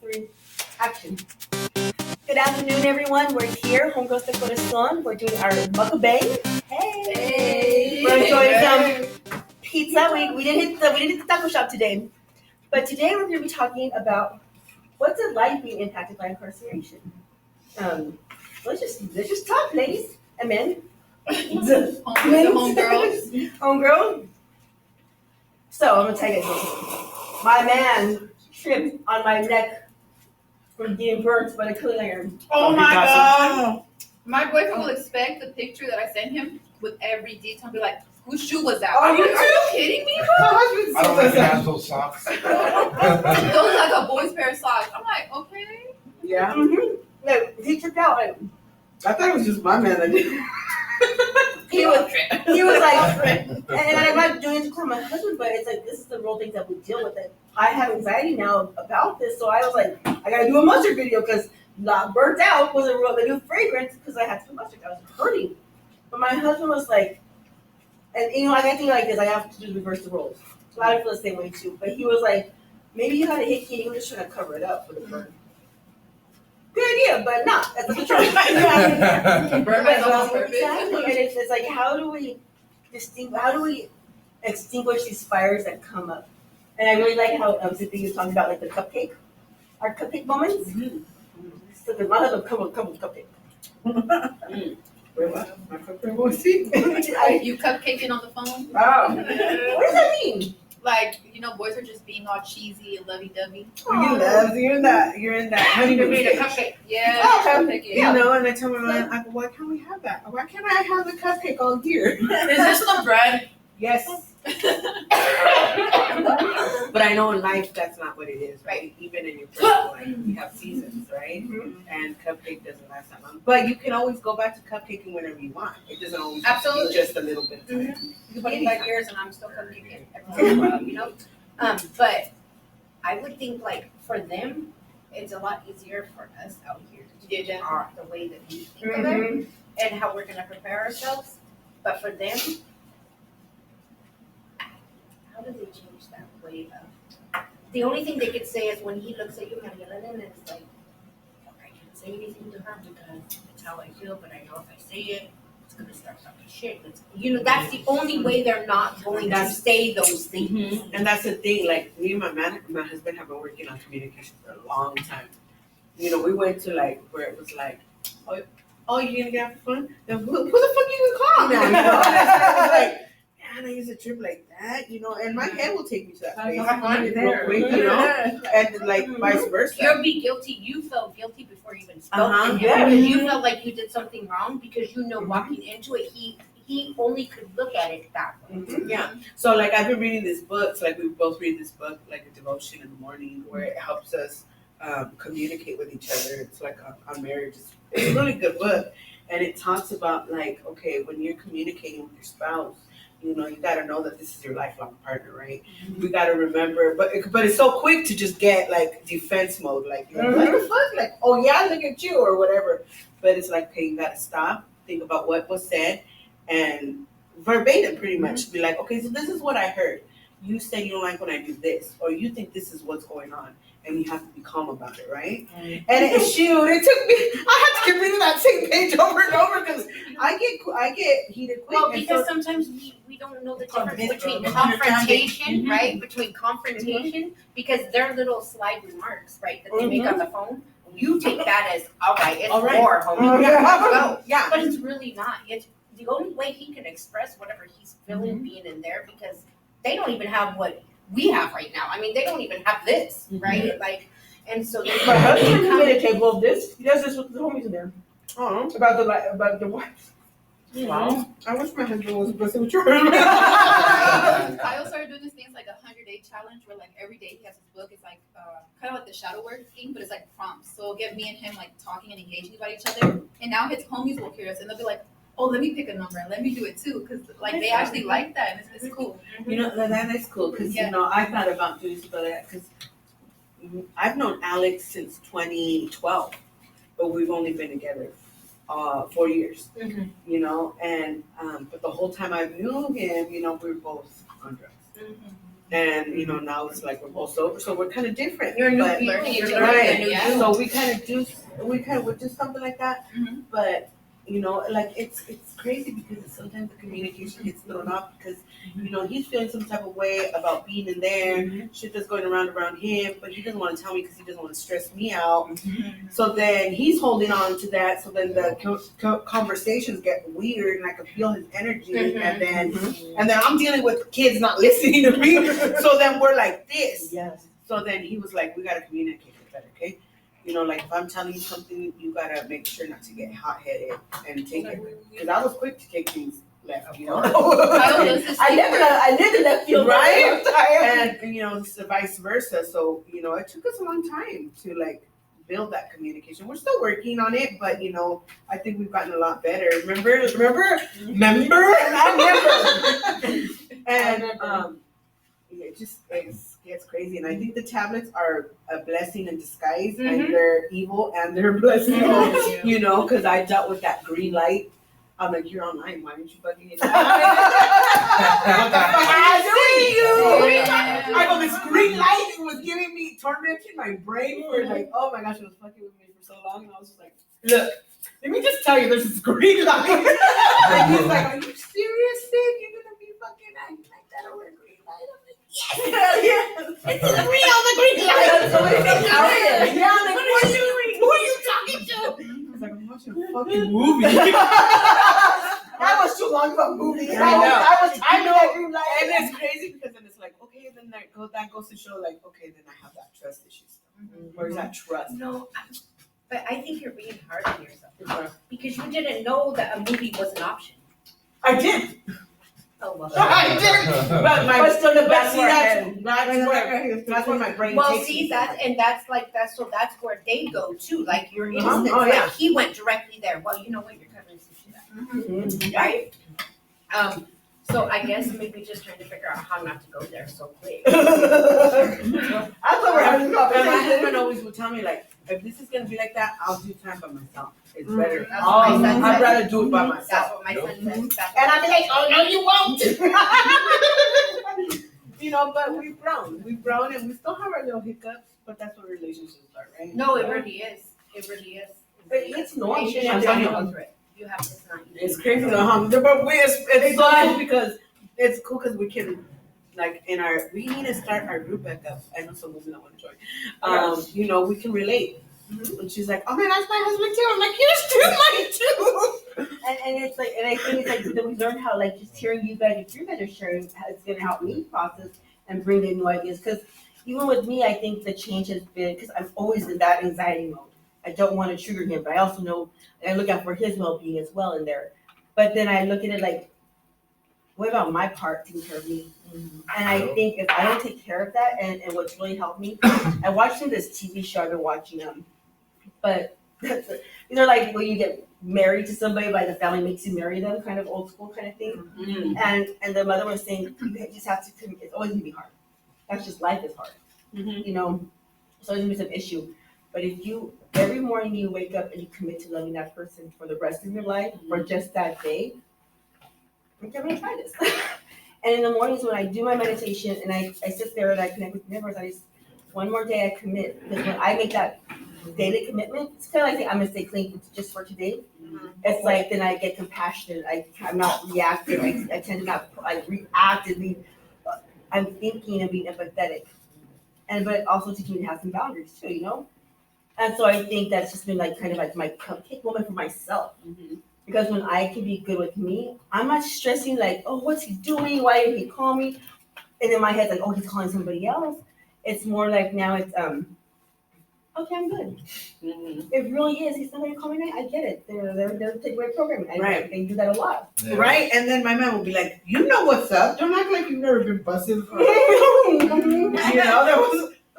3, action. Good afternoon, everyone. We're here, Homegirlz de Corazon. We're doing our MUKBANG. Hey! We're enjoying some pizza. We didn't hit the taco shop today, but today we're going to be talking about what's it like being impacted by incarceration. Let's just talk, ladies and men. Homegirlz. Homegirl. So I'm gonna tell you guys, my man tripped on my neck from getting burnt by the curling iron. Oh my god! My boyfriend will expect the picture that I sent him with every detail and be like, whose shoe was that? Oh, Are you kidding me, bro? I don't like asshole socks. Those are like a boy's pair of socks. I'm like, okay. Yeah, Like, he tripped out. Like, I thought it was just my man that did. he was like, and I'm not doing it to call my husband, but it's like this is the real things that we deal with. It. I have anxiety now about this, so I was like, I gotta do a mustard video because not burnt out was a really new fragrance because I had to do mustard. I was hurting, but my husband was like, and you know, like I think like this, I have to do reverse the roles. A lot of people feel the same way too, but he was like, maybe you had a hickey, and you were just trying to cover it up for the burn. Good idea, but not. That's not the truth. Burn myself on purpose. Exactly, and it's like, how do we extinguish these fires that come up? And I really like how Cynthia was talking about like the cupcake, our cupcake moments. So my husband come on, cupcake. My cupcake was see. You cupcaking on the phone? Wow. What does that mean? Like, you know, boys are just being all cheesy and lovey-dovey. You're in that honeymoon Made a stage. cupcake. Yeah, Oh, cupcake. You know, and I tell my man, I go, why can't we have that? Why can't I have the cupcake all year? Is this the bread? Yes. But I know in life that's not what it is, right? Even in your personal life, you have seasons, right? And cupcake doesn't last that long. But you can always go back to cupcaking whenever you want. It doesn't always have to be Absolutely. just a little bit of time. 25 years and I'm still cupcaking every once in a while, you know? But I would think like for them, it's a lot easier for us out here to do the way that we think of it and how we're gonna prepare ourselves. But for them, how do they change that way of? The only thing they could say is when he looks at you, Mariela, and it's like, I can't say anything to her because it's how I feel, but I know if I say it, it's gonna start talking shit. You know, that's the only way they're not going to say those things. And that's the thing, like me and my husband have been working on communication for a long time. You know, we went to like where it was like, oh, you're gonna get out for fun? Then who the fuck you gonna call now? You know? Like, man, I used to trip like that, you know, and my head will take me to that place real quick, you know, and like vice versa. You'll be guilty. You felt guilty before you even spoke to him Yeah. because you felt like you did something wrong because you know walking into it, he only could look at it that way. Yeah. So like I've been reading this book, like we both read this book, like a devotion in the morning where it helps us communicate with each other. It's like on marriage. It's a really good book. And it talks about like, okay, when you're communicating with your spouse, you know, you gotta know that this is your lifelong partner, right? We gotta remember, but it's so quick to just get like defense mode, like, you know, what the fuck? Like, oh yeah, look at you or whatever. But it's like, okay, you gotta stop, think about what was said, and verbatim pretty much be like, okay, so this is what I heard. You say you don't like when I do this, or you think this is what's going on, and you have to be calm about it, right? And it took me, I had to keep reading that same page over and over because I get heated quick. Well, and because so- sometimes we don't know the difference between Mhm. confrontation, right? Between confrontation, because they're little sly remarks, right, that they make on the phone. You take that as, all right, it's All right. war, homie. Let's go. Yeah. But it's really not. It's the only way he can express whatever he's feeling being in there because they don't even have what we have right now. I mean, they don't even have this, right? Like, and so they My husband made a table of this. He does this with the homies in there. Oh, About the wife. wow. I wish my husband was pussy with you. Kyle started doing these things like 100-day challenge where like every day he has his book. It's like kind of like the shadow work thing, but it's like prompts. So it'll get me and him like talking and engaging about each other. And now his homies will hear us and they'll be like, oh, let me pick a number and let me do it too. Because like they actually like that and it's cool. You know, that is cool because, you know, I thought about doing something like that because I've known Alex since 2012, but we've only been together 4 years, you know, and but the whole time I knew him, you know, we were both on drugs. And now it's like we're both sober, so we're kind of different. You're new but- people. learning You're each learning other, a Right. new yeah. you. So we kind of would do something like that, Mhm. but like it's crazy because sometimes the communication gets thrown off because he's feeling some type of way about being in there, shit that's going around him, but he doesn't want to tell me because he doesn't want to stress me out. So then he's holding on to that. So then the conversations get weird, and I can feel his energy, and then I'm dealing with kids not listening to me. So then we're like this. Yes. So then he was like, we gotta communicate it better, okay? Like if I'm telling you something, you gotta make sure not to get hot-headed and take it. Because I was quick to take things left, Kyle does this I thing never, where- I lived in that field. Right? Right? and it's the vice versa. So, it took us a long time to like build that communication. We're still working on it, but I think we've gotten a lot better. Remember? And it just gets crazy. And I think the tablets are a blessing in disguise, and they're evil and they're a blessing. Because I dealt with that green light. I'm like, you're online. Why aren't you fucking it? I see you. Yeah. I go, this green light was giving me tormenting my brain for like, oh my gosh, it was fucking with me for so long. And I was just like, look, let me just tell you, there's this green light. And he's like, are you serious, Sid? You're gonna be fucking acting like that over a green light? I'm like, yes, it's real, the green light. So it's like, Yeah, I'm like, what are you doing? Who are you talking to? I was like, I'm watching a fucking movie. that was too long of a movie. I know. I was timing that green light. And it's crazy because then it's like, okay, then that goes to show, like, okay, then I have that trust issue still. Where's that trust? No, but I think you're being hard on yourself because you didn't know that a movie was an option. I did. Oh well. I did. But my But still the but best see, work. that's where my brain Well, takes see me. that's where they go too. Like your Uh-huh. instance, Oh, yeah. like he went directly there. Well, you know what? You're covering some shit up, right? So I guess maybe just trying to figure out how not to go there so quick. That's what we're having a And my conversation. husband always would tell me, like, if this is gonna be like that, I'll do time by myself. It's better. That's what my son I'd says. rather do it by That's myself. what my son says. That's And I'd be like, oh no, you won't. But we've grown, and we still have our little hiccups. But that's what relationships are, right? no, it really is. It really is. But it's normal. You shouldn't have to go through it. You have to not. It's crazy though, huh? But it's so cool because it's cool because we can, like, we need to start our group back up. I know some women don't want to join. We can relate. And she's like, oh man, that's my husband too. I'm like, here's two, mine too. And it's like, and I think it's like that we learned how, like, just hearing you guys, if you guys are sharing, it's gonna help me process and bring in new ideas. Because even with me, I think the change has been because I'm always in that anxiety mode. I don't want to trigger him, but I also know I look out for his well-being as well in there. But then I look at it like, what about my part taking care of me? And I think if I don't take care of that, and what's really helped me, I watched this TV show I've been watching but like when you get married to somebody, like the family makes you marry them, kind of old school kind of thing. And the mother was saying, you just have to. It's always gonna be hard. That's just life is hard. It's always gonna be some issue. But if you every morning you wake up and you commit to loving that person for the rest of your life, or just that day, I'm gonna try this. And in the mornings when I do my meditation and I sit there and I connect with the universe, one more day I commit. Because when I make that daily commitment, it's kind of like saying I'm gonna stay clean just for today. It's like then I get compassionate. I'm not reactive. I tend to not reactively. I'm thinking and being empathetic, but also teaching me to have some boundaries too, And so I think that's just been like kind of like my cupcake moment for myself. Because when I can be good with me, I'm not stressing like, oh, what's he doing? Why didn't he call me? And in my head, like, oh, he's calling somebody else. It's more like now it's, okay, I'm good. It really is. He's not going to call me. I get it. They're takeaway programming. Right. They do that a lot. Yeah. Right? And then my man will be like, you know what's up. Don't act like you've never been busted. There was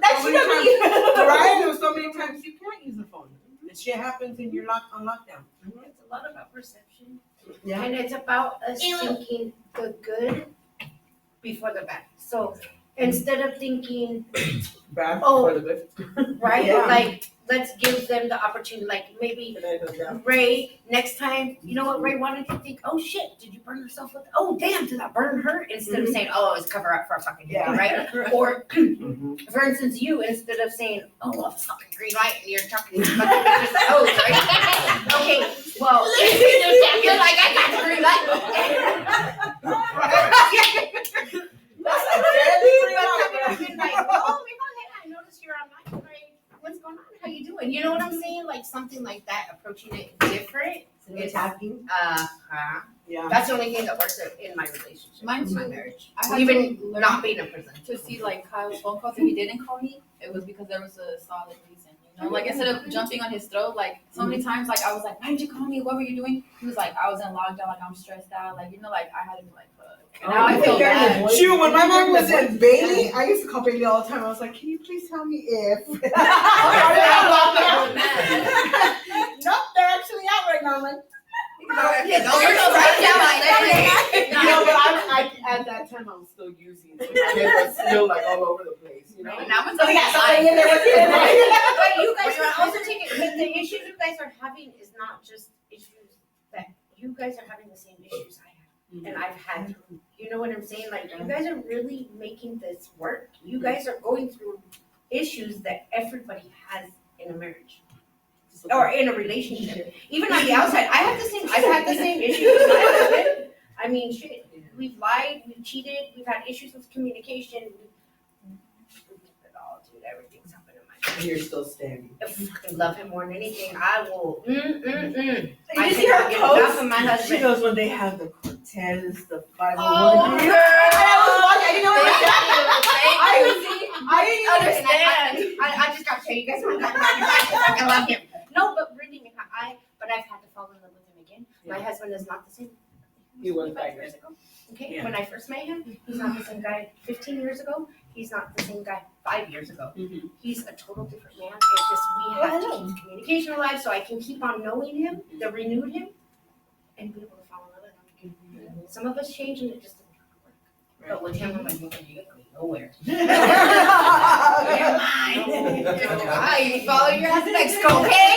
That's so many me. times, right? There was so many times you can't use the phone. And shit happens and you're locked on lockdown. It's a lot about perception. Yeah. And it's about us thinking the good before the bad. So instead of thinking, Bad Oh. for the good. right, Yeah. like let's give them the opportunity, like maybe Ray, next time, you know what, Ray, why don't you think, oh shit, did you burn yourself with, oh damn, did that burn her? Instead of saying, oh, it was cover up for a fucking day, right? Or, for instance, you, instead of saying, oh, a fucking green light, and you're talking to fucking pictures of O's, right? Okay, well, you're like, I got the green light. That's a deadly green light. Like, oh, I noticed you're online, right? What's going on? How you doing? You know what I'm saying? Like something like that, approaching it different. It's attacking. Yeah. That's the only thing that works in my relationship. Mine in my too. marriage. I had Even to learn not being a prison. to see like Kyle's phone calls. If he didn't call me, it was because there was a solid reason. You know, like instead of jumping on his throat, like so many times, like I was like, "Why did you call me? What were you doing?" He was like, "I was in lockdown. Like I'm stressed out. Like you know, like I had to be like, fuck." And now I feel bad. Shoot, when my mom was in Bailey, I used to call Bailey all the time. I was like, can you please tell me if? Nope, they're actually out right now. I'm like, You're so right now, but at that time I was still using it. My head was still like all over the place, you know? And now I'm So we got something in there with you. But you guys are also taking, the issues you guys are having is not just issues that you guys are having the same issues I have. And I've had, you know what I'm saying? Like, you guys are really making this work. You guys are going through issues that everybody has in a marriage or in a relationship. Even on the outside, I've had the same issues with my husband. I mean, shit, we've lied, we've cheated, we've had issues with communication. We keep it all, dude. Everything's happened in my life. And you're still standing. If I love him more than anything, I will. I You see her cannot get enough post? of my She husband. goes when they have the Cortez, the 501. Oh, And I was watching, I didn't know what it was. I didn't understand. I just got to tell you guys, I love him. No, but really, but I've had to fall in love with him again. My husband is not the same. He was 25 years ago. Okay, Yeah. when I first met him, he's not the same guy 15 years ago. He's not the same guy 5 years ago. Mhm. He's a total different man. It's just we have to keep communication alive so I can keep on knowing him, the renewed him, and be able to fall in love with him again. Some of us change and it just doesn't work. But with him, I'm like, okay, you got me nowhere. You're mine. I follow your ass to Mexico, okay?